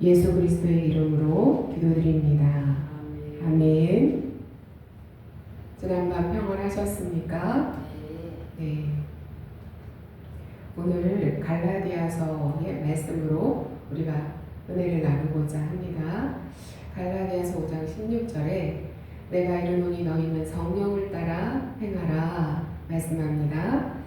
예수 그리스도의 이름으로 기도드립니다. 아멘. 지난밤 평안하셨습니까? 네. 오늘 갈라디아서의 말씀으로 우리가 은혜를 나누고자 합니다. 갈라디아서 5장 16절에 내가 이르노니 너희는 성령을 따라 행하라 말씀합니다.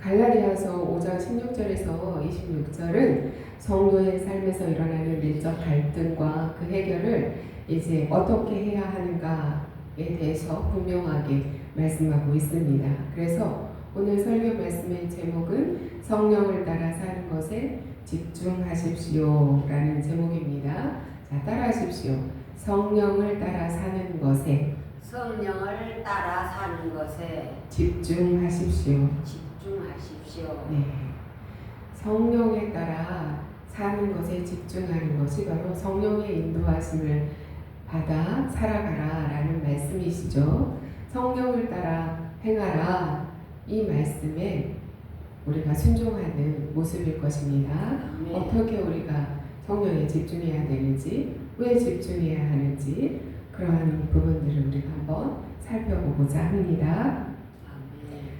갈라디아서 5장 16절에서 26절은 성도의 삶에서 일어나는 내적 갈등과 그 해결을 이제 어떻게 해야 하는가에 대해서 분명하게 말씀하고 있습니다. 그래서 오늘 설교 말씀의 제목은 성령을 따라 사는 것에 집중하십시오 라는 제목입니다. 자, 따라하십시오. 성령을 따라 사는 것에 집중하십시오. 네. 성령에 따라 사는 것에 집중하는 것이 바로 성령의 인도하심을 받아 살아가라 라는 말씀이시죠. 성령을 따라 행하라, 이 말씀에 우리가 순종하는 모습일 것입니다. 어떻게 우리가 성령에 집중해야 되는지, 왜 집중해야 하는지, 그러한 부분들을 우리가 한번 살펴보고자 합니다.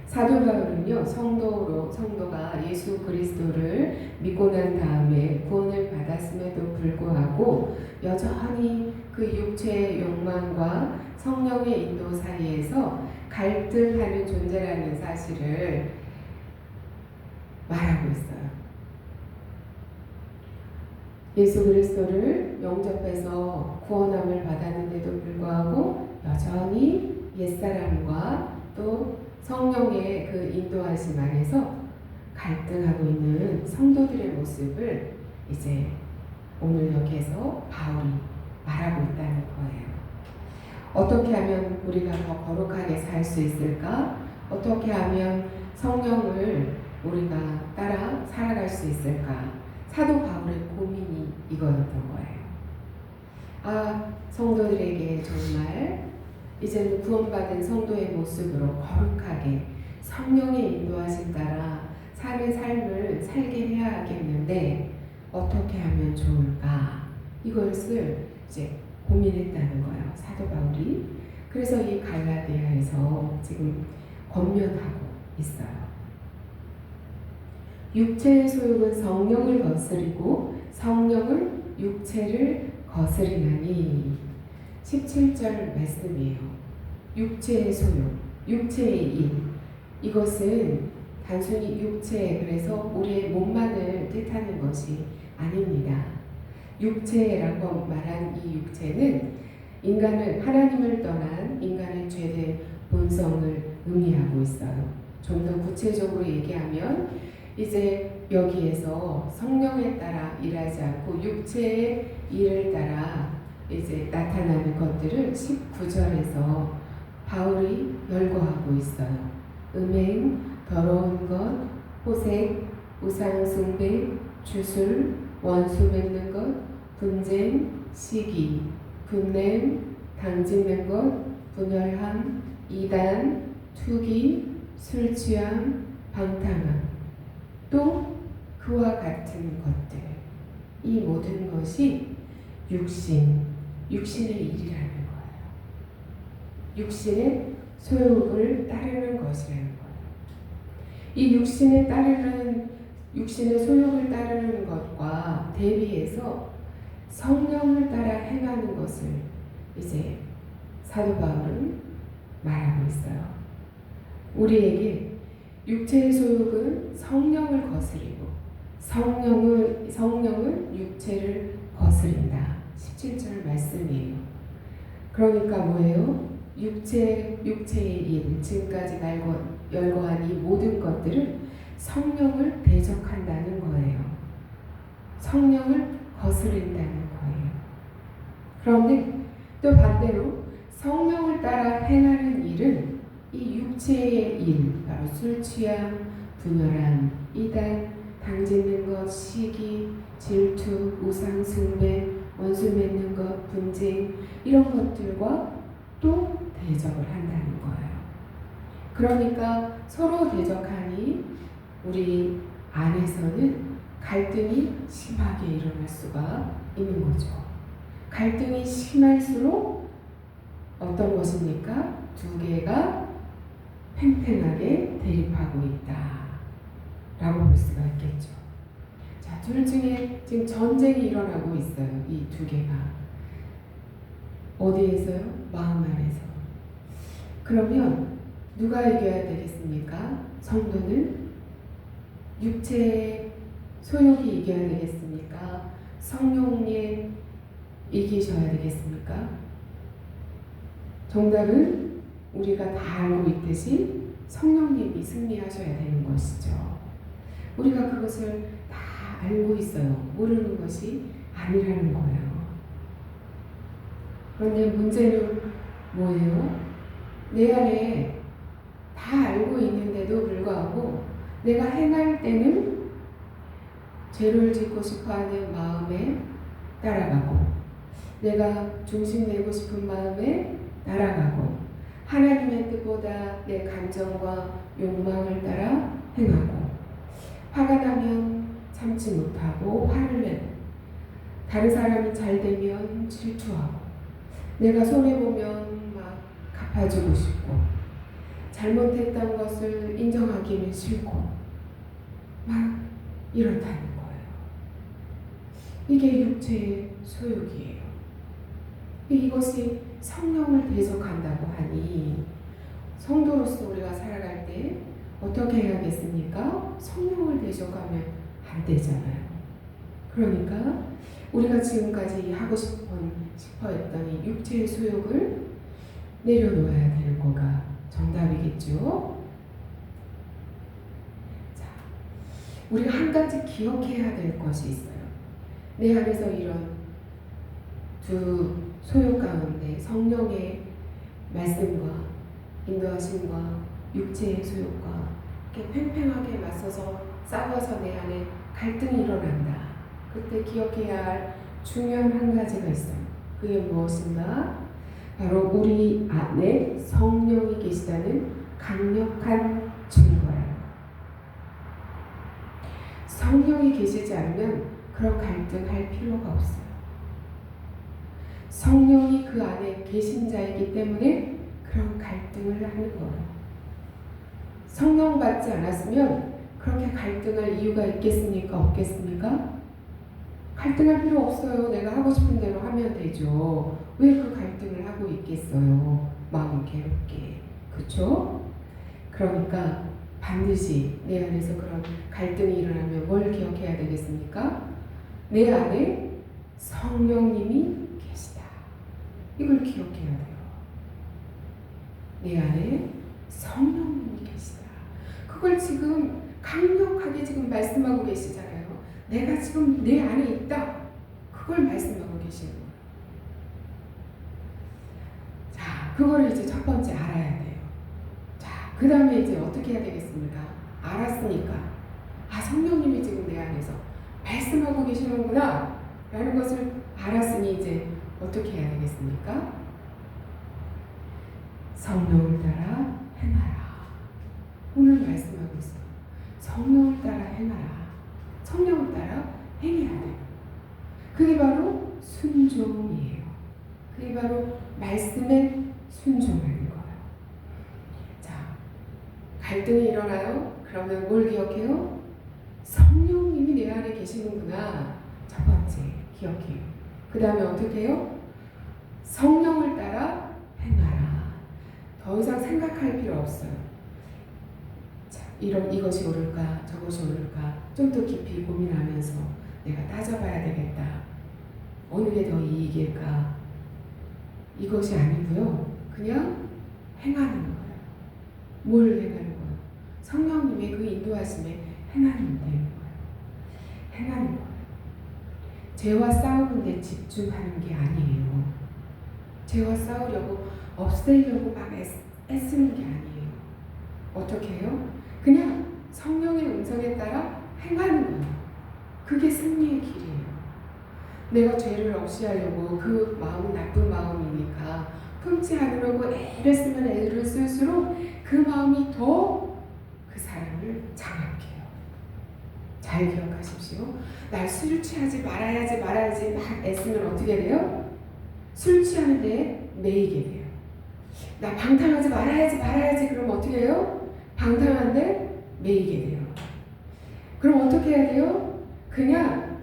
사도 바울은요, 성도가 예수 그리스도를 믿고 난 다음에 구원을 받았음에도 불구하고 여전히 그 육체의 욕망과 성령의 인도 사이에서 갈등하는 존재라는 사실을 말하고 있어요. 예수 그리스도를 영접해서 구원함을 받았는데도 불구하고 여전히 옛사람과 또 성령의 그 인도하심 안에서 갈등하고 있는 성도들의 모습을 이제 오늘 여기에서 바울이 말하고 있다는 거예요. 어떻게 하면 우리가 더 거룩하게 살 수 있을까? 어떻게 하면 성령을 우리가 따라 살아갈 수 있을까? 사도 바울의 고민이 이거였던 거예요. 성도들에게 정말 이제는 구원받은 성도의 모습으로 거룩하게 성령의 인도하심 따라 삶의 삶을 살게 해야 하겠는데 어떻게 하면 좋을까? 이것을 이제 고민했다는 거예요, 사도 바울이. 그래서 이 갈라디아에서 지금 권면하고 있어요. 육체의 소욕은 성령을 거스리고 성령은 육체를 거스리나니. 17절 말씀이에요. 육체의 소욕, 육체의 일. 이것은 단순히 육체, 그래서 우리의 몸만을 뜻하는 것이 아닙니다. 육체라고 말한 이 육체는 하나님을 떠난 인간의 죄된 본성을 의미하고 있어요. 좀 더 구체적으로 얘기하면 이제 여기에서 성령에 따라 일하지 않고 육체의 일을 따라 이제 나타나는 것들을 19절에서 바울이 열거하고 있어요. 음행, 더러운 것, 호색, 우상숭배, 주술, 원수 맺는 것, 분쟁, 시기, 분냄, 당짓는 것, 분열함, 이단, 투기, 술취함, 방탕함, 또 그와 같은 것들. 이 모든 것이 육신의 일이라는 거예요. 육신의 소욕을 따르는 것이라는 거예요. 이 육신의 소욕을 따르는 것과 대비해서 성령을 따라 행하는 것을 이제 사도 바울은 말하고 있어요. 우리에게 육체의 소욕은 성령을 거스리고 성령은 육체를 거스린다. 17절 말씀이에요. 그러니까 뭐예요? 육체의 일, 지금까지 열거한 이 모든 것들은 성령을 대적한다는 거예요. 성령을 거스린다는 거예요. 그런데 또 반대로 성령을 따라 행하는 일은 이 육체의 일, 바로 술 취함, 분열함, 이단, 당짓는 것, 시기, 질투, 우상 숭배, 원수 맺는 것, 분쟁, 이런 것들과 또 대적을 한다는 거예요. 그러니까 서로 대적하니 우리 안에서는 갈등이 심하게 일어날 수가 있는 거죠. 갈등이 심할수록 어떤 것입니까? 두 개가 팽팽하게 대립하고 있다 라고 볼 수가 있겠죠. 자, 둘 중에 지금 전쟁이 일어나고 있어요. 이 두 개가. 어디에서요? 마음 안에서. 그러면 누가 이겨야 되겠습니까? 성도는 육체의 소욕이 이겨야 되겠습니까? 성령님 이기셔야 되겠습니까? 정답은 우리가 다 알고 있듯이 성령님이 승리하셔야 되는 것이죠. 우리가 그것을 다 알고 있어요. 모르는 것이 아니라는 거예요. 그런데 문제는 뭐예요? 내 안에 다 알고 있는데도 불구하고 내가 행할 때는 죄를 짓고 싶어하는 마음에 따라가고, 내가 중심내고 싶은 마음에 따라가고, 하나님의 뜻보다 내 감정과 욕망을 따라 행하고, 화가 나면 참지 못하고 화를 내고, 다른 사람이 잘 되면 질투하고, 내가 손해보면 막 갚아주고 싶고, 잘못했던 것을 인정하기는 싫고, 막 이렇다는 거예요. 이게 육체의 소욕이에요. 이것이 성령을 대적한다고 하니 성도로서 우리가 살아갈 때 어떻게 해야겠습니까? 성령을 대적하면 안 되잖아요. 그러니까 우리가 지금까지 하고 싶어했던 이 육체의 소욕을 내려놓아야 되는 거가 정답이겠죠. 자, 우리가 한 가지 기억해야 될 것이 있어요. 내 안에서 이런 두 소욕 가운데 성령의 말씀과 인도하심과 육체의 소욕과 이렇게 팽팽하게 맞서서 싸워서 내 안에 갈등이 일어난다. 그때 기억해야 할 중요한 한 가지가 있어요. 그게 무엇인가? 바로 우리 안에 성령이 계시다는 강력한 증거예요. 성령이 계시지 않으면 그런 갈등할 필요가 없어요. 성령이 그 안에 계신 자이기 때문에 그런 갈등을 하는 거예요. 성령 받지 않았으면 그렇게 갈등할 이유가 있겠습니까? 없겠습니까? 갈등할 필요 없어요. 내가 하고 싶은 대로 하면 되죠. 왜 그 갈등을 하고 있겠어요? 마음 괴롭게. 그렇죠? 그러니까 반드시 내 안에서 그런 갈등이 일어나면 뭘 기억해야 되겠습니까? 내 안에 성령님이 계시다. 이걸 기억해야 돼요. 내 안에 성령님이 계시다. 그걸 지금 강력하게 지금 말씀하고 계시잖아요. 내가 지금 내 안에 있다. 그걸 말씀하고 계시는 거예요. 자, 그거를 이제 첫 번째 알아야 돼요. 자, 그 다음에 이제 어떻게 해야 되겠습니까? 알았으니까. 아, 성령님이 지금 내 안에서 말씀하고 계시는구나. 라는 것을 알았으니 이제 어떻게 해야 되겠습니까? 성령을 따라 행하라. 오늘 말씀하고 있어요. 성령을 따라 행하라. 성령을 따라 행해야 돼요. 그게 바로 순종이에요. 그게 바로 말씀에 순종하는 거예요. 자, 갈등이 일어나요? 그러면 뭘 기억해요? 성령님이 내 안에 계시는구나. 첫 번째 기억해요. 그 다음에 어떻게 해요? 성령을 따라 행하라. 더 이상 생각할 필요 없어요. 자, 이것이 옳을까? 저것이 옳을까? 좀 더 깊이 고민하면서 내가 따져봐야 되겠다. 어느 게 더 이익일까? 이것이 아니고요. 그냥 행하는 거예요. 뭘 행하는 거예요? 성령님의 그 인도하심에 행하는 되는 거예요. 행하는 거예요. 죄와 싸우는 데 집중하는 게 아니에요. 죄와 싸우려고 없애려고 막 애쓰는 게 아니에요. 어떻게 해요? 그냥 성령의 음성에 따라 행하는 거예요. 그게 승리의 길이에요. 내가 죄를 없애하려고 그 마음은 나쁜 마음이니까 품지 않으려고 애를 쓰면 애를 쓸수록 그 마음이 더 그 사람을 장악해요. 잘 기억하십시오. 날 술 취하지 말아야지 막 애쓰면 어떻게 돼요? 술 취하는데 매이게 돼요. 나 방탕하지 말아야지 그러면 어떻게 해요? 방탕한데 매이게 돼요. 그럼 어떻게 해야 돼요? 그냥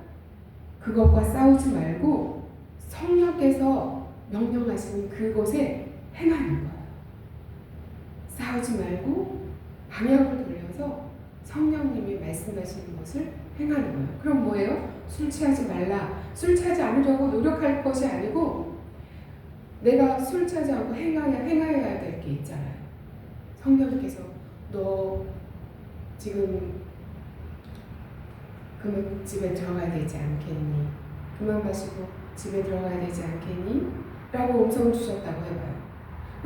그것과 싸우지 말고 성령께서 명령하시는 그곳에 행하는 거예요. 싸우지 말고 방향을 돌려서 성령님이 말씀하시는 것을 행하는 거예요. 그럼 뭐예요? 술 취하지 말라. 술 취하지 않으려고 노력할 것이 아니고 내가 술 취하지 않고 행하여야 될 게 있잖아요. 성령께서 너 지금 그만 집에 들어가야 되지 않겠니? 그만 마시고 집에 들어가야 되지 않겠니? 라고 음성을 주셨다고 해봐요.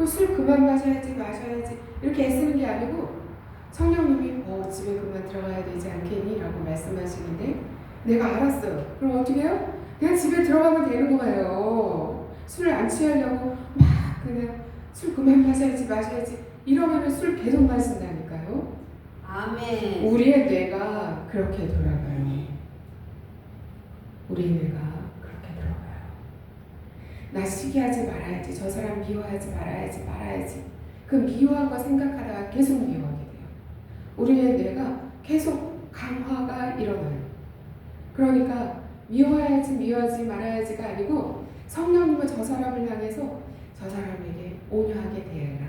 술 그만 마셔야지 이렇게 애쓰는 게 아니고 성령님이 집에 그만 들어가야 되지 않겠니? 라고 말씀하시는데 내가 알았어요. 그럼 어떻게 해요? 그냥 집에 들어가면 되는 거예요. 술을 안 취하려고 막 그냥 술 그만 마셔야지 이러면 술 계속 마신다니까요. 아멘. 우리의 뇌가 그렇게 돌아가요. 우리의 뇌가 그렇게 돌아가요. 나 시기하지 말아야지, 저 사람 미워하지 말아야지. 그 미워한 거 생각하다가 계속 미워하게 돼요. 우리의 뇌가 계속 강화가 일어나요. 그러니까 미워하지 말아야지가 아니고 성령님은 저 사람을 향해서 저 사람에게 온유하게 대해라.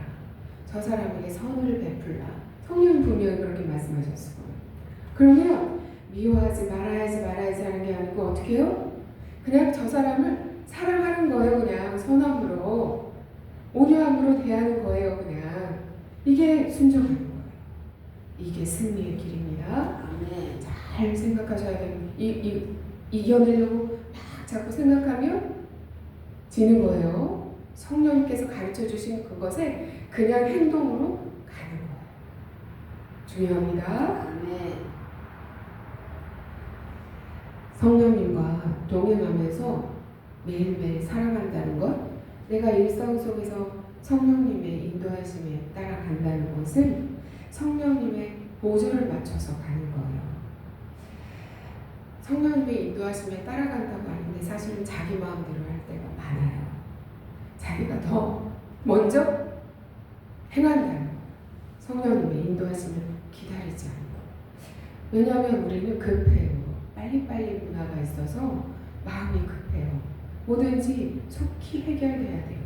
저 사람에게 선을 베풀라. 성령님 분명히 그렇게 말씀하셨어요. 그러면 미워하지 말아야지 하는 게 아니고 어떻게 해요? 그냥 저 사람을 사랑하는 거예요. 그냥 선함으로 온유함으로 대하는 거예요. 그냥 이게 순종하는 거예요. 이게 승리의 길입니다. 아멘. 잘 생각하셔야 돼요. 이겨내려고 막 자꾸 생각하면 지는 거예요. 성령님께서 가르쳐 주신 그것에 그냥 행동으로 가는 거예요. 중요합니다. 아멘. 성령님과 동행하면서 매일매일 살아간다는 것, 내가 일상 속에서 성령님의 인도하심에 따라간다는 것은 성령님의 보조를 맞춰서 가는 거예요. 성령님의 인도하심에 따라간다고 하는데 사실은 자기 마음대로 할 때가 많아요. 자기가 더 먼저 행한다는 거예요. 성령님의 인도하심을 기다리지 않고. 왜냐하면 우리는 급해요. 빨리빨리 문화가 있어서 마음이 급해요. 뭐든지 속히 해결돼야 돼요.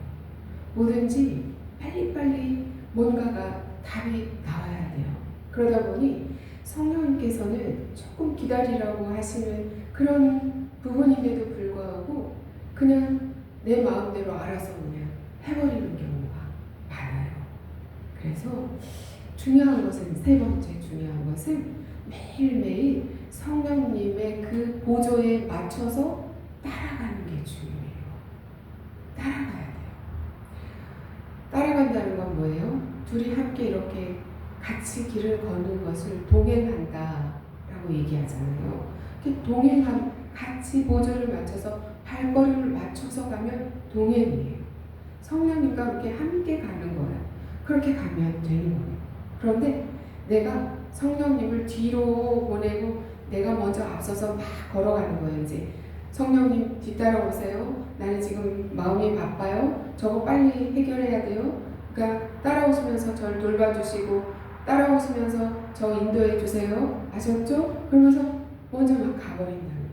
뭐든지 빨리빨리 뭔가가 답이 나와야 돼요. 그러다 보니 성령님께서는 조금 기다리라고 하시는 그런 부분인데도 불구하고 그냥 내 마음대로 알아서 그냥 해버리는 경우가 많아요. 그래서 중요한 것은, 세 번째 중요한 것은 매일매일 성령님의 그 보조에 맞춰서 따라가는 게 중요해요. 따라가야 돼요. 따라간다는 건 뭐예요? 둘이 함께 이렇게 같이 길을 걷는 것을 동행한다라고 얘기하잖아요. 같이 보조를 맞춰서 발걸음을 맞춰서 가면 동행이에요. 성령님과 그렇게 함께 가는 거예요. 그렇게 가면 되는 거예요. 그런데 내가 성령님을 뒤로 보내고 내가 먼저 앞서서 막 걸어가는 거예요. 이제 성령님 뒤따라오세요. 나는 지금 마음이 바빠요. 저거 빨리 해결해야 돼요. 그러니까 따라오시면서 저를 돌봐주시고 따라오시면서 저 인도해 주세요. 아셨죠? 그러면서 먼저 막 가버린다는 거예요.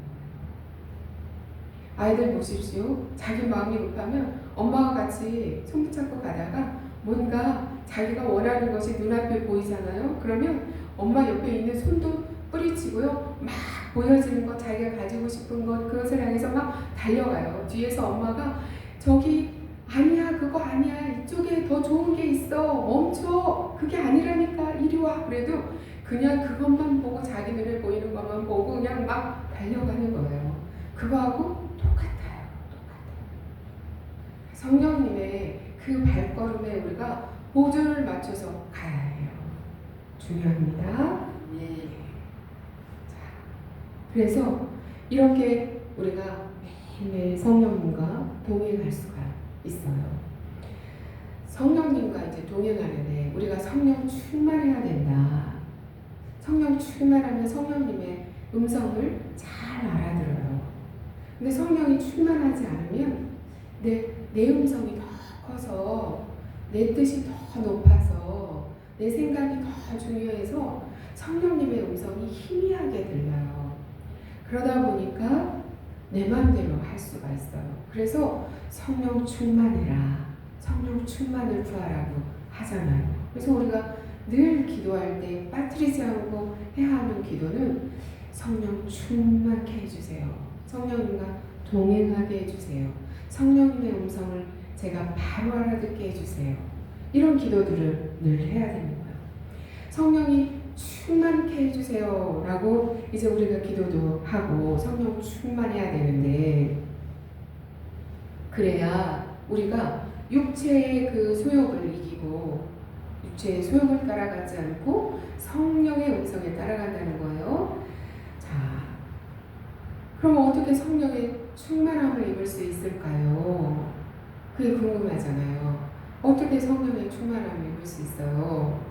아이들 보십시오. 자기 마음이 급하면 엄마와 같이 손 붙잡고 가다가 뭔가 자기가 원하는 것이 눈앞에 보이잖아요. 그러면 엄마 옆에 있는 손도 뿌리치고요. 막 보여지는 것, 자기가 가지고 싶은 것, 그것을 향해서 막 달려가요. 뒤에서 엄마가 저기 아니야, 그거 아니야, 이쪽에 더 좋은 게 있어, 멈춰, 그게 아니라니까, 이리 와. 그래도 그냥 그것만 보고 자기 눈에 보이는 것만 보고 그냥 막 달려가는 거예요. 그거하고 똑같아요. 성령님의 그 발걸음에 우리가 보조를 맞춰서 가야 해요. 중요합니다. 네. 그래서 이렇게 우리가 매일매일 성령님과 동행할 수가 있어요. 성령님과 이제 동행하는데 우리가 성령 충만해야 된다. 성령 충만하면 성령님의 음성을 잘 알아들어요. 근데 성령이 충만하지 않으면 내 음성이 더 커서 내 뜻이 더 높아서 내 생각이 더 중요해서 성령님의 음성이 희미하게 들려요. 그러다 보니까 내 마음대로 할 수가 있어요. 그래서 성령 충만해라. 성령 충만을 구하라고 하잖아요. 그래서 우리가 늘 기도할 때 빠뜨리지 않고 해야 하는 기도는 성령 충만케 해주세요. 성령님과 동행하게 해주세요. 성령님의 음성을 제가 바로 알아듣게 해주세요. 이런 기도들을 늘 해야 되는 거예요. 성령이 충만케 해주세요 라고 이제 우리가 기도도 하고 성령 충만해야 되는데, 그래야 우리가 육체의 그 소욕을 이기고 육체의 소욕을 따라가지 않고 성령의 음성에 따라간다는 거예요. 자, 그럼 어떻게 성령의 충만함을 입을 수 있을까요? 그게 궁금하잖아요. 어떻게 성령의 충만함을 입을 수 있어요?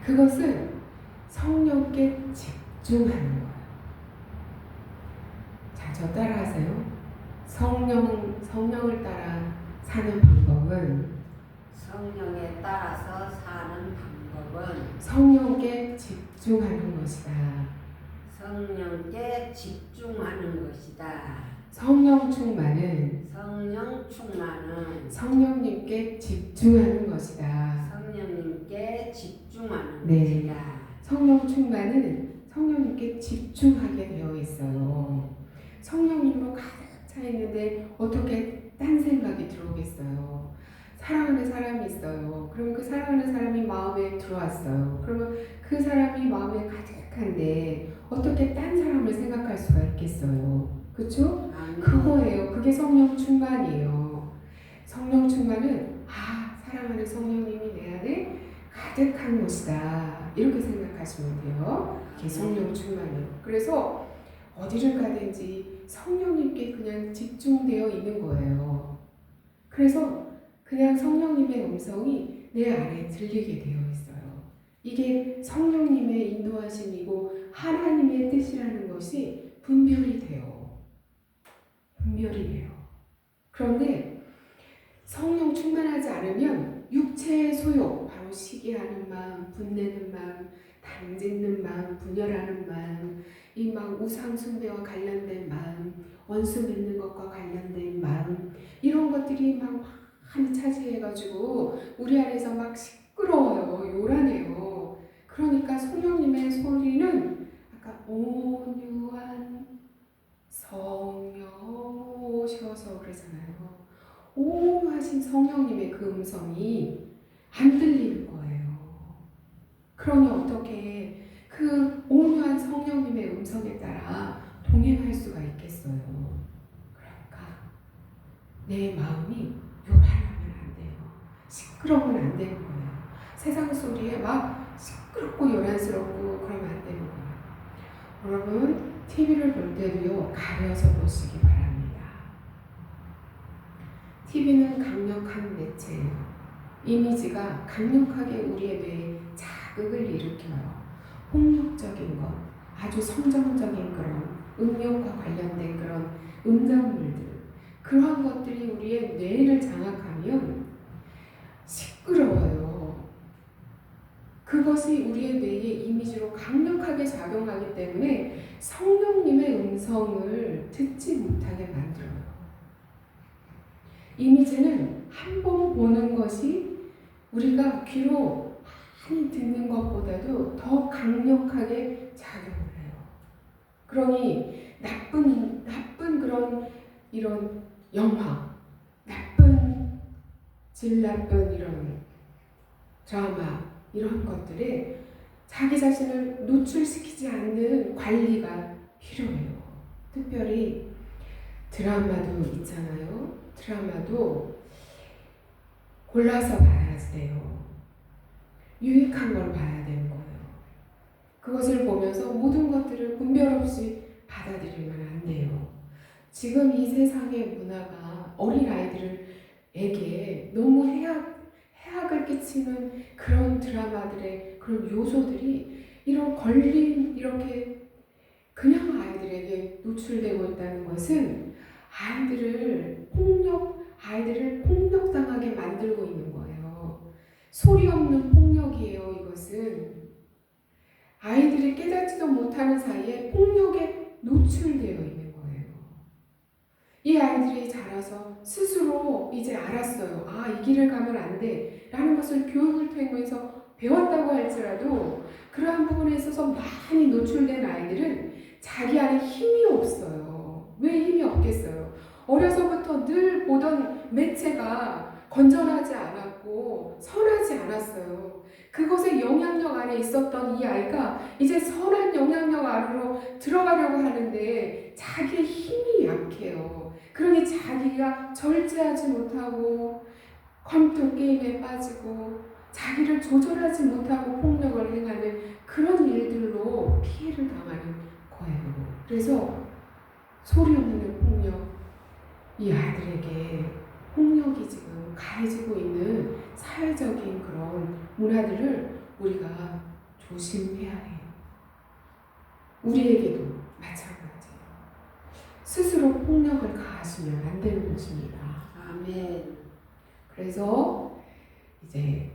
그것은 성령께 집중하는 거예요. 자, 저 따라하세요. 성령을 따라 사는 방법은, 성령에 따라서 사는 방법은 성령께 집중하는 것이다. 성령께 집중하는 것이다. 성령 충만은 성령님께 집중하는 것이다. 성령님께 집중하는 네. 것이다. 성령 충만은 성령님께 집중하게 되어 있어요. 성령님으로 가득 차 있는데 어떻게 딴 생각이 들어오겠어요? 사랑하는 사람이 있어요. 그럼 그 사랑하는 사람이 마음에 들어왔어요. 그러면 그 사람이 마음에 가득한데 어떻게 딴 사람을 생각할 수가 있겠어요? 그렇죠? 그거예요. 그게 성령 충만이에요. 성령 충만은 사랑하는 성령님이 내 안에 가득한 것이다. 이렇게 생각하시면 돼요. 그게 성령 충만이에요. 그래서 어디를 가든지 성령님께 그냥 집중되어 있는 거예요. 그래서 그냥 성령님의 음성이 내 안에 들리게 되어 있어요. 이게 성령님의 인도하심이고 하나님의 뜻이라는 것이 분별이 돼요. 분별이 돼요. 그런데 성령 충만하지 않으면 육체의 소욕, 바로 시기하는 마음, 분내는 마음, 당짓는 마음, 분열하는 마음, 이 막 우상 숭배와 관련된 마음, 원수 맺는 것과 관련된 마음, 이런 것들이 막 많이 차지해가지고 우리 안에서 막 시끄러워요. 요란해요. 그러니까 성령님의 소리는 아까 온유한 성령 오셔서 그러잖아요. 온유하신 성령님의 그 음성이 안 들리는 거예요. 그러니 어떻게 그 온유한 성령님의 음성에 따라 동행할 수가 있겠어요? 그러니까 내 마음이 요란하면 안 돼요. 시끄러우면 안 되는 거예요. 세상 소리에 막 시끄럽고 요란스럽고 그러면 안 되는 거예요. 여러분, TV를 볼 때도요, 가려서 보시기 바랍니다. TV는 강력한 매체예요. 이미지가 강력하게 우리의 뇌에 자극을 일으켜요. 폭력적인 것, 아주 성정적인 그런 음욕과 관련된 그런 음란물들, 그러한 것들이 우리의 뇌를 장악하면 시끄러워요. 그것이 우리의 뇌의 이미지로 강력하게 작용하기 때문에 성령님의 음성을 듣지 못하게 만들어요. 이미지는 한 번 보는 것이 우리가 귀로 많이 듣는 것보다도 더 강력하게 작용을 해요. 그러니 나쁜 그런 이런 영화, 질 나쁜 이런 드라마, 이런 것들에 자기 자신을 노출시키지 않는 관리가 필요해요. 특별히 드라마도 있잖아요. 드라마도 골라서 봐야 돼요. 유익한 걸 봐야 되는 거예요. 그것을 보면서 모든 것들을 분별 없이 받아들이면 안 돼요. 지금 이 세상의 문화가 어린아이들에게 너무 해악을 끼치는 그런 드라마들의 그런 요소들이 이런 걸린 이렇게 그냥 아이들에게 노출되고 있다는 것은 아이들을 폭력당하게 만들고 있는 거예요. 소리 없는 폭력이에요, 이것은. 아이들이 깨닫지도 못하는 사이에 폭력에 노출되어 있는 거예요. 이 아이들이 자라서 스스로 이제 알았어요. 아, 이 길을 가면 안 돼. 라는 것을 교육을 통해서 배웠다고 할지라도 그러한 부분에 있어서 많이 노출된 아이들은 자기 안에 힘이 없어요. 왜 힘이 없겠어요? 어려서부터 늘 보던 매체가 건전하지 않았고 선하지 않았어요. 그것의 영향력 안에 있었던 이 아이가 이제 선한 영향력 안으로 들어가려고 하는데 자기의 힘이 약해요. 그러니 자기가 절제하지 못하고 컴퓨터 게임에 빠지고 자기를 조절하지 못하고 폭력을 행하는 그런 일들로 피해를 당하는 거예요. 그래서 소리 없는 폭력, 이 아이들에게 폭력이 지금 가해지고 있는 사회적인 그런 문화들을 우리가 조심해야 해요. 우리에게도 마찬가지예요. 스스로 폭력을 가하시면 안 되는 것입니다. 아멘. 그래서 이제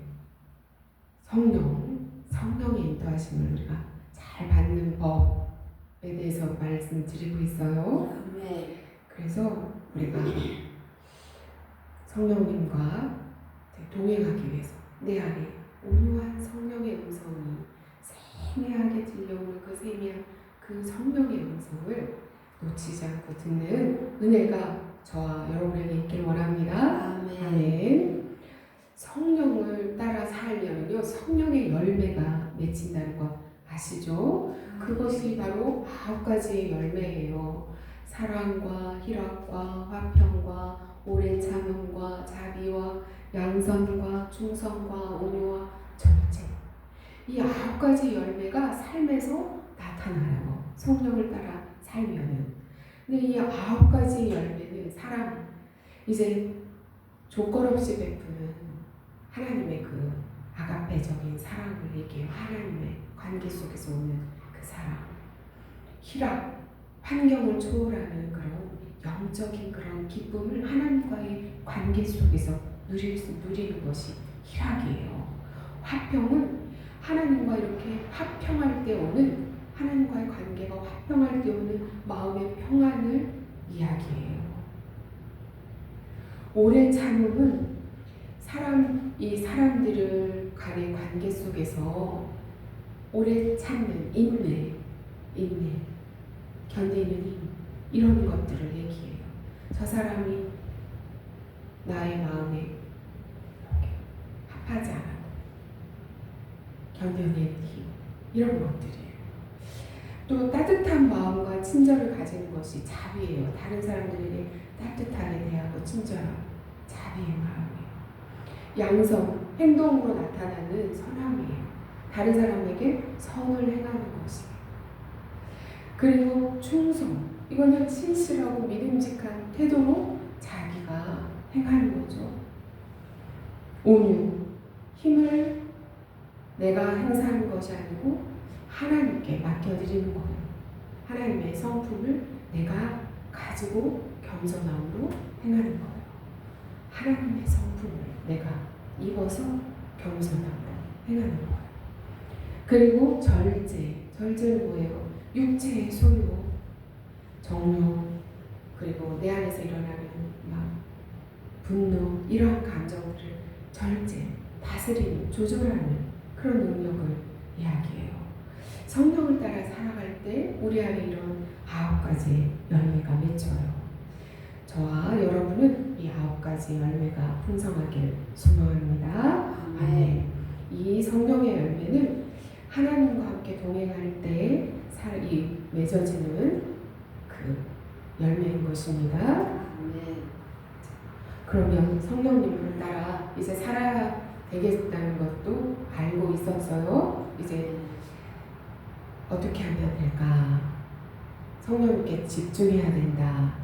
성령의 인도하심을 우리가 잘 받는 법에 대해서 말씀드리고 있어요. 아멘. 그래서 우리가 성령님과 동행하기 위해서 내 안에 온유한 성령의 음성이 세미하게 들려오는 그 세미한 그 성령의 음성을 놓치지 않고 듣는 은혜가 저와 여러분에게 있길 원합니다. 아멘. 아멘. 성령을 따라 살면요, 성령의 열매가 맺힌다는 것 아시죠? 그것이 바로 9가지의 열매예요. 사랑과 희락과 화평과 오래 참음과 자비와 양선과 충성과 온유와 절제. 이 9가지 열매가 삶에서 나타나요. 성령을 따라 살면은. 근데 이 9가지 열매는 사랑, 이제 조건 없이 베푸는 하나님의 그 아가페적인 사랑을 얘기해요. 하나님의 관계 속에서 오는 그 사랑. 희락, 환경을 초월하는 그런 영적인 그런 기쁨을 하나님과의 관계 속에서 누리는 것이 희락이에요. 화평은 하나님과 이렇게 화평할 때 오는, 하나님과의 관계가 화평할 때 오는 마음의 평안을 이야기해요. 오래 참음은 이 사람들을 간의 관계 속에서 오래 참는 인내, 견디는 힘, 이런 것들을 얘기해요. 저 사람이 나의 마음에 합하지 않아도 견뎌낸 힘, 이런 것들이에요. 또 따뜻한 마음과 친절을 가지는 것이 자비예요. 다른 사람들에게 따뜻하게 대하고 친절한 자비의 마음이에요. 양성, 행동으로 나타나는 선함이에요. 다른 사람에게 선을 행하는 것이에요. 그리고 충성, 이거는 신실하고 믿음직한 태도로 자기가 행하는 거죠. 온유, 힘을 내가 행사하는 것이 아니고 하나님께 맡겨드리는 거예요. 하나님의 성품을 내가 가지고 겸손함으로 행하는 거예요. 하나님의 성품을 내가 입어서 겸손함으로 행하는 거예요. 그리고 절제는 뭐예요? 육체의 소유, 정욕, 그리고 내 안에서 일어나는 분노, 이러한 감정들을 다스리는, 조절하는 그런 능력을 이야기해요. 성령을 따라 살아갈 때 우리 안에 이런 9가지 열매가 맺혀요. 저와 여러분은 이 9가지 열매가 풍성하길 소망합니다. 아멘. 이 성령의 열매는 하나님과 함께 동행할 때 이 맺어지는 그 열매인 것입니다. 아멘. 그러면 성령님을 따라 이제 살아야 되겠다는 것도 알고 있었어요. 이제 어떻게 하면 될까? 성령님께 집중해야 된다.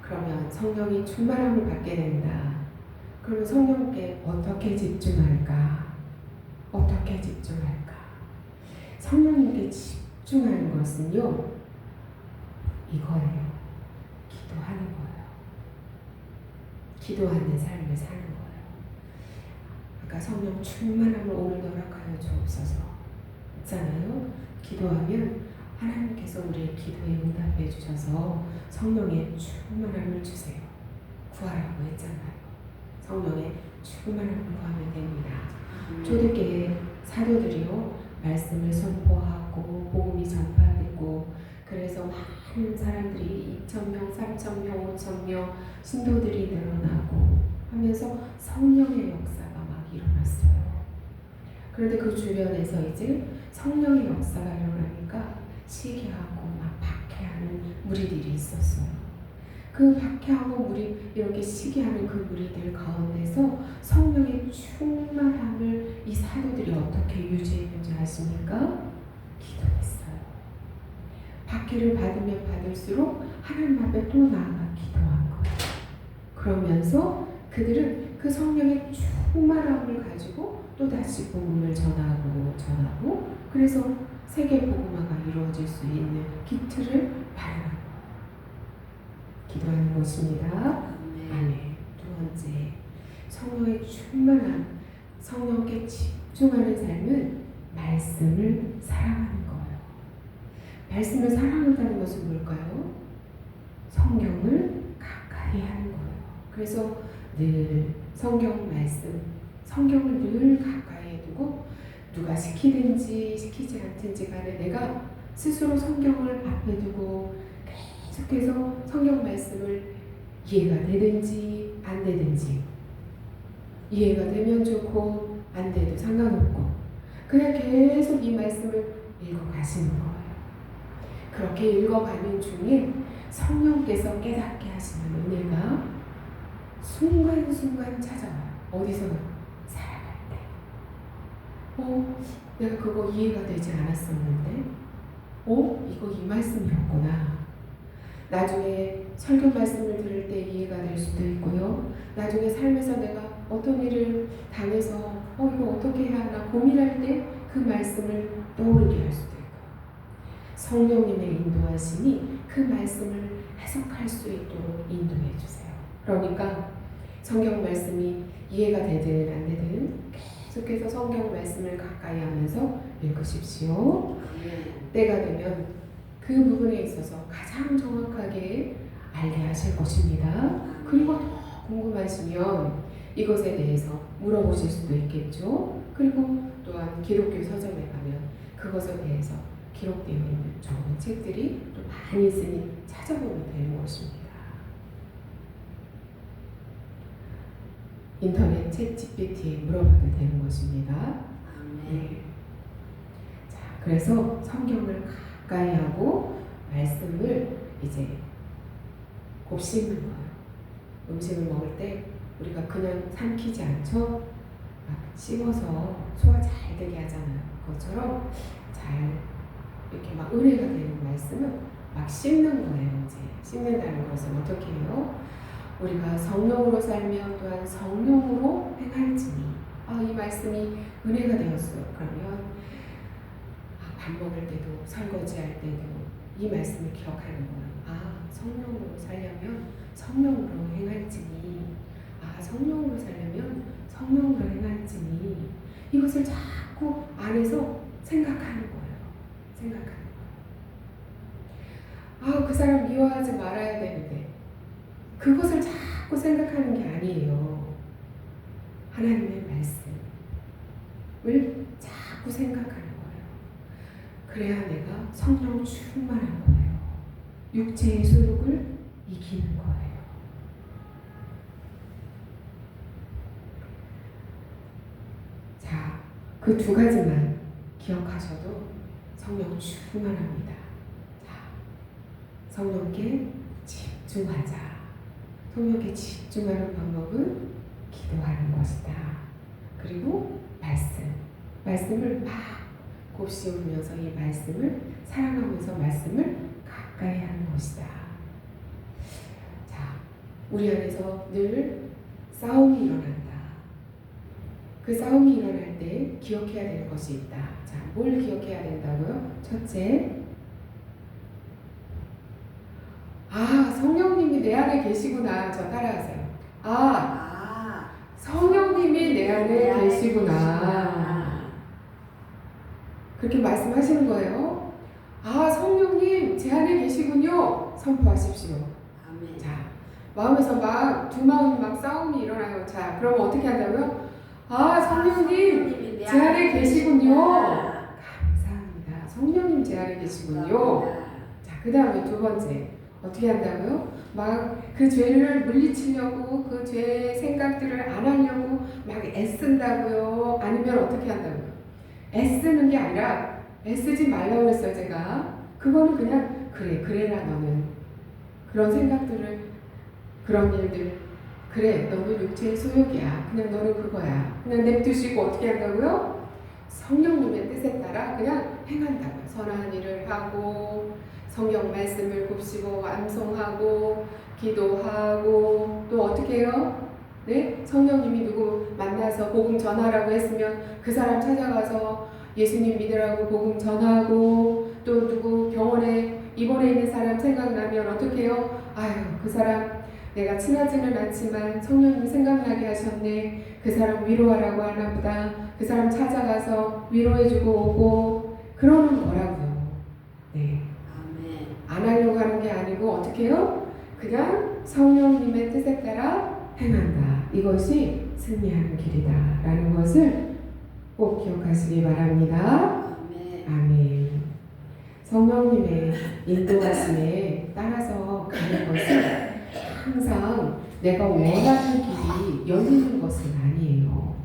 그러면 성령이 충만함을 받게 된다. 그러면 성령께 어떻게 집중할까? 어떻게 집중할까? 성령님께 집중하는 것은요, 이거예요. 기도하는 거예요. 기도하는 삶을 사는 거예요. 아까 성령 충만함을 오늘 허락하여 주옵소서 했잖아요. 기도하면 하나님께서 우리의 기도에 응답해 주셔서 성령의 충만함을 주세요. 구하라고 했잖아요. 성령의 충만함을 구하면 됩니다. 초대교회 사도들이요 말씀을 선포하고 복음이 전파되고 그래서 많은 사람들이 2,000명, 3,000명, 5,000명 신도들이 늘어나고 하면서 성령의 역사가 막 일어났어요. 그런데 그 주변에서 이제 성령의 역사가 일어나니까 시기하고 막 박해하는 무리들이 있었어요. 그 박해하고 이렇게 시기하는 그 무리들 가운데서 성령의 충만함을 이 사도들이 어떻게 유지했는지 아십니까? 기도했어요. 박해를 받으면 받을수록 하나님 앞에 또 나아가 기도한 거예요. 그러면서 그들은 그 성령의 충만함을 가지고 또 다시 복음을 전하고 그래서 세계 복음화가 이루어질 수 있는 기틀을 마련한 거예요. 기도하는 것입니다. 아멘. 두 번째, 성령의 충만함, 성령께 집중하는 삶은 말씀을 사랑하는 거예요. 말씀을 사랑한다는 것은 뭘까요? 성경을 가까이 하는 거예요. 그래서 늘 성경 말씀, 성경을 늘 가까이에 두고 누가 시키든지 시키지 않든지 간에 내가 스스로 성경을 앞에 두고 계속해서 성경 말씀을 이해가 되든지 안 되든지 이해가 되면 좋고 안 돼도 상관없고 그냥 계속 이 말씀을 읽어가시는 거예요. 그렇게 읽어가는 중에 성령께서 깨닫게 하시는 은혜가 순간순간 찾아와요. 어디서? 살아갈 때. 내가 그거 이해가 되지 않았었는데 이거 이 말씀이었구나. 나중에 설교 말씀을 들을 때 이해가 될 수도 있고요. 나중에 삶에서 내가 어떤 일을 당해서 이거 어떻게 해야 하나 고민할 때 그 말씀을 떠오르게 할 수도 있고요. 성령님의 인도하심이 그 말씀을 해석할 수 있도록 인도해 주세요. 그러니까 성경 말씀이 이해가 되든 안 되든 계속해서 성경 말씀을 가까이 하면서 읽으십시오. 때가 되면 그 부분에 있어서 가장 정확하게 알게 하실 것입니다. 그리고 더 궁금하시면 이것에 대해서 물어보실 수도 있겠죠. 그리고 또한 기독교 서점에 가면 그것에 대해서 기록되어 있는 좋은 책들이 또 많이 있으니 찾아보면 되는 것입니다. 인터넷 챗 GPT에 물어봐도 되는 것입니다. 네. 자, 그래서 성경을 가까이 하고 말씀을 이제 곱씹는 거예요. 음식을 먹을 때 우리가 그냥 삼키지 않죠? 막 씹어서 소화 잘 되게 하잖아요. 그것처럼 잘 이렇게 막 은혜가 되는 말씀은 막 씹는 거예요. 이제 씹는다는 것은 어떻게 해요? 우리가 성령으로 살면 또한 성령으로 행할지니 이 말씀이 은혜가 되었어요. 그러면 밥 먹을 때도 설거지할 때도 이 말씀을 기억하는 거예요. 성령으로 살려면 성령으로 행할지니 성령으로 살려면 성령으로 행할지니 이것을 자꾸 안에서 생각하는 거예요. 생각하는 거예요. 그 사람 미워하지 말아야 되는데 그것을 자꾸 생각하는 게 아니에요. 하나님의 말씀을 자꾸 생각하는 거예요. 그래야 내가 성령 충만한 거예요. 육체의 소욕을 이기는 거예요. 자, 그 두 가지만 기억하셔도 성령 충만합니다. 자, 성령께 집중하자. 성령께 집중하는 방법은 기도하는 것이다. 그리고 말씀을 막 곱씹으면서 이 말씀을 사랑하면서 말씀을 가까이 하는 것이다. 자, 우리 안에서 늘 싸움이 일어난다. 그 싸움이 일어날 때 기억해야 될 것이 있다. 자, 뭘 기억해야 된다고요? 첫째, 성령님이 내 안에 계시구나. 저 따라하세요. 아, 성령님이 내 안에 계시구나. 그렇게 말씀하시는 거예요. 아, 성령님 제 안에 계시군요. 선포하십시오. 아멘. 자, 마음에서 막 두 마음이 막 싸움이 일어나요. 자, 그럼 어떻게 한다고요? 아, 성령님 제 안에 계시군요. 감사합니다. 성령님 제 안에 계시군요. 자, 그 다음에 두 번째 어떻게 한다고요? 막 그 죄를 물리치려고 그 죄의 생각들을 안 하려고 막 애쓴다고요? 아니면 어떻게 한다고요? 애쓰는 게 아니라 애쓰지 말라고 그랬어요. 제가 그거는 그냥 그래라 너는 그런 생각들을 그런 일들 그래 너는 육체의 소욕이야. 그냥 너는 그거야. 그냥 냅두시고 어떻게 한다고요? 성령님의 뜻에 따라 그냥 행한다고요. 선한 일을 하고 성경 말씀을 곱씹어 암송하고 기도하고 또 어떻게 해요? 네? 성령님이 누구 만나서 복음 전하라고 했으면 그 사람 찾아가서 예수님 믿으라고 복음 전하고 또 누구 병원에 입원해 있는 사람 생각나면 어떻게 해요? 아유 그 사람 내가 친하지는 않지만 성령님이 생각나게 하셨네. 그 사람 위로하라고 하나 보다. 그 사람 찾아가서 위로해주고 오고 그러는 거라고요. 네. 안 하려고 하는 게 아니고 어떻게 해요? 그냥 성령님의 뜻에 따라 행한다. 이것이 승리하는 길이다. 라는 것을 꼭 기억하시기 바랍니다. 아멘. 성령님의 인도하심에 따라서 가는 것은 항상 내가 원하는 길이 열리는 것은 아니에요.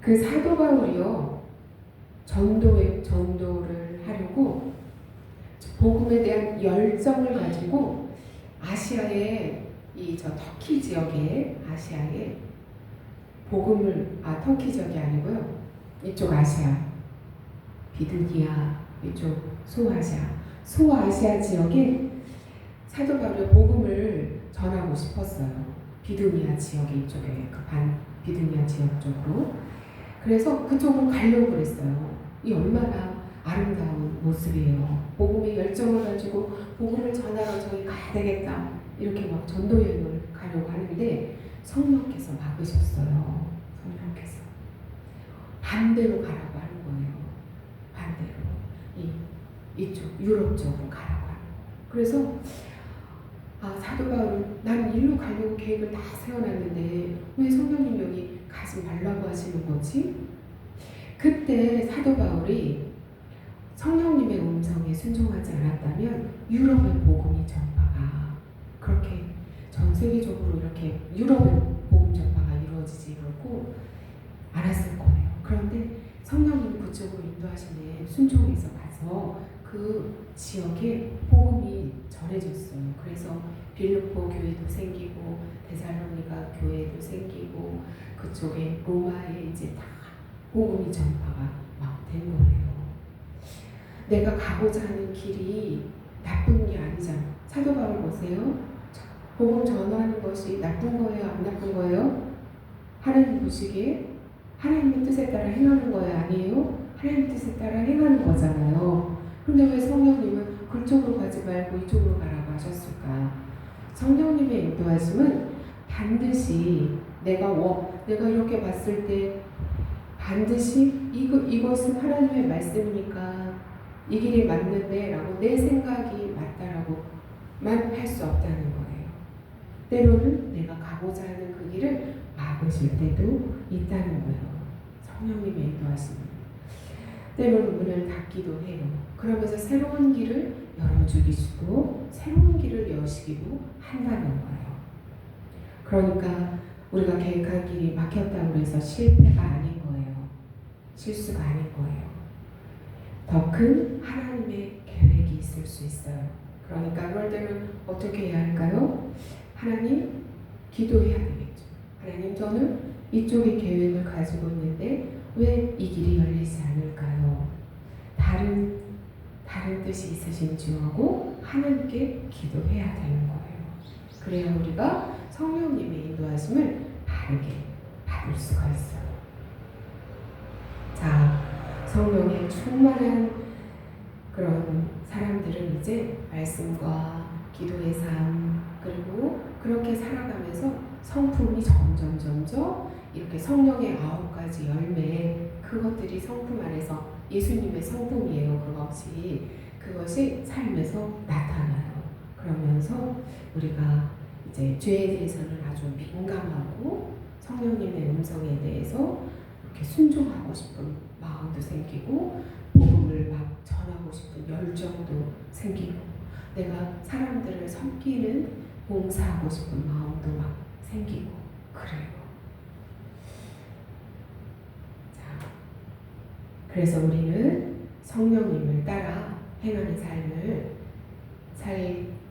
그 사도 바울이요. 전도를 하려고 복음에 대한 열정을 가지고 아시아의 터키 지역에 아시아에 복음을 터키 지역이 아니고요. 이쪽 아시아 비두니아 이쪽 소아시아 지역에 사도 바울의 복음을 전하고 싶었어요. 비두니아 지역에 이쪽에 비두니아 지역 쪽으로. 그래서 그쪽으로 가려고 그랬어요. 이 얼마나 아름다운 모습이에요. 복음의 열정을 가지고 복음을 전하러 저기 가야 되겠다. 이렇게 막 전도 여행을 가려고 하는데 성령께서 막으셨어요. 성령께서 반대로 가라고 하는 거예요. 반대로 이쪽 유럽 쪽으로 가라고 하는 거예요. 그래서 사도 바울은 난 일로 가려고 계획을 다 세워놨는데 왜 성령님 여기 가지 말라고 하시는 거지? 그때 사도 바울이 성령님의 음성에 순종하지 않았다면 유럽의 복음이 전파가 그렇게 전 세계적으로 이렇게 유럽의 복음 전파가 이루어지지 않고 않았을 거예요. 그런데 성령님이 그쪽으로 인도하시네 순종해서 가서 그 지역에 복음이 전해졌어요. 그래서 빌립보 교회도 생기고 데살로니가 교회도 생기고 그쪽에 로마에 이제 다 복음이 전파가 막 된 거예요. 내가 가고자 하는 길이 나쁜 게 아니잖아. 사도 바울 보세요. 복음 전하는 것이 나쁜 거예요? 안 나쁜 거예요? 하나님 보시기에 하나님의 뜻에 따라 행하는 거예요? 아니에요? 하나님 뜻에 따라 행하는 거잖아요. 근데 왜 성령님은 그쪽으로 가지 말고 이쪽으로 가라고 하셨을까? 성령님의 인도하심은 반드시 내가 이렇게 봤을 때 반드시 이것은 하나님의 말씀이니까 이 길이 맞는데 라고 내 생각이 맞다라고만 할 수 없다는 거예요. 때로는 내가 가고자 하는 그 길을 막으실 때도 있다는 거예요. 성령님의 인도하심은. 때로는 문을 닫기도 해요. 그러면서 새로운 길을 열어주기도 새로운 길을 여시기도 한다는 거예요. 그러니까 우리가 계획한 길이 막혔다고 해서 실패가 아닌 거예요. 실수가 아닌 거예요. 더 큰 하나님의 계획이 있을 수 있어요. 그러니까 그럴 때는 어떻게 해야 할까요? 하나님, 기도해야 되겠죠. 하나님, 저는 이쪽의 계획을 가지고 있는데 왜 이 길이 열리지 않을까요? 다른 뜻이 있으신지 하고 하나님께 기도해야 되는 거예요. 그래야 우리가 성령님의 인도하심을 바르게 받을 수가 있어요. 자, 성령에 충만한 그런 사람들은 이제 말씀과 기도의 삶, 그리고 그렇게 살아가면서 성품이 점점 이렇게 성령의 9가지 열매, 그것들이 성품 안에서 예수님의 성품이에요. 그것이 삶에서 나타나요. 그러면서 우리가 이제 죄에 대해서는 아주 민감하고 성령님의 음성에 대해서 이렇게 순종하고 싶은 마음도 생기고, 복음을 막 전하고 싶은 열정도 생기고, 내가 사람들을 섬기는 봉사하고 싶은 마음도 막 생기고 그래요. 자, 그래서 우리는 성령님을 따라 행하는 삶을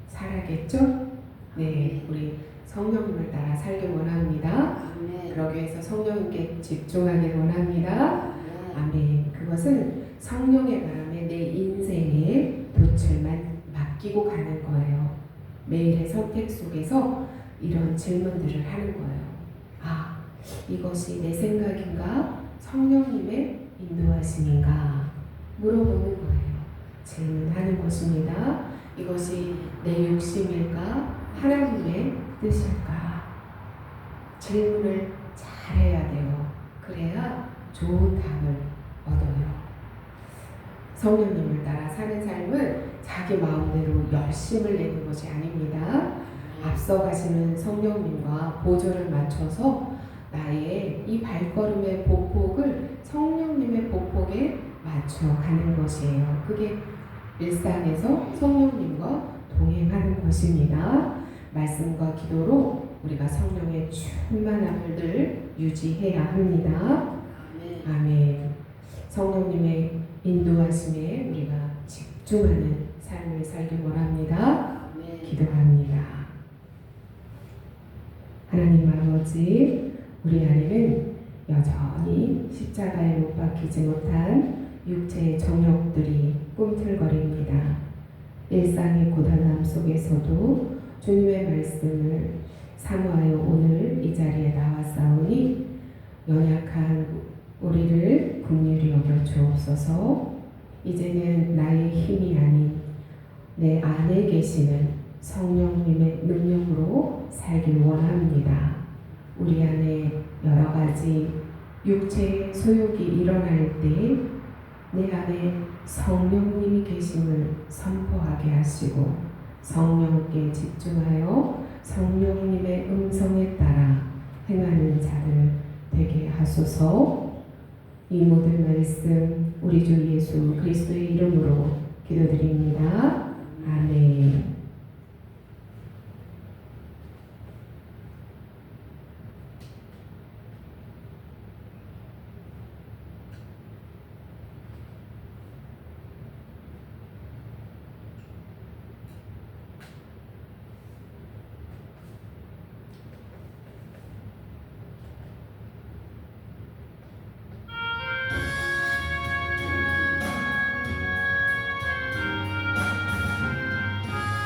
살아야겠죠? 네, 우리 성령님을 따라 살길 원합니다. 아멘. 그러기 위해서 성령님께 집중하길 원합니다. 아멘. 그것은 성령의 바람에 내 인생의 돛을만 맡기고 가는 거예요. 매일의 선택 속에서 이런 질문들을 하는 거예요. 아, 이것이 내 생각인가? 성령님의 인도하심인가? 물어보는 거예요. 질문하는 것입니다. 이것이 내 욕심일까? 하나님의 뜻일까? 질문을 잘해야 돼요. 그래야 좋은 답을 얻어요. 성령님을 따라 사는 삶은 자기 마음대로 열심을 내는 것이 아닙니다. 앞서 가시는 성령님과 보조를 맞춰서 나의 이 발걸음의 보폭을 성령님의 보폭에 맞춰 가는 것이에요. 그게 일상에서 성령님과 동행하는 것입니다. 말씀과 기도로 우리가 성령의 충만함을 늘 유지해야 합니다. 아멘. 성령님의 인도하심에 우리가 집중하는 삶을 살길 원합니다. 기도합니다. 하나님 아버지, 우리 안에는 여전히 십자가에 못 박히지 못한 육체의 정욕들이 꿈틀거립니다. 일상의 고단함 속에서도 주님의 말씀을 사모하여 오늘 이 자리에 나왔사오니 연약한 우리를 긍휼히 여겨 주옵소서. 이제는 나의 힘이 아닌 내 안에 계시는 성령님의 능력으로 살길 원합니다. 우리 안에 여러 가지 육체의 소욕이 일어날 때 내 안에 성령님이 계심을 선포하게 하시고 성령께 집중하여 성령님의 음성에 따라 행하는 자들 되게 하소서. 이 모든 말씀 우리 주 예수 그리스도의 이름으로 기도드립니다. 아멘.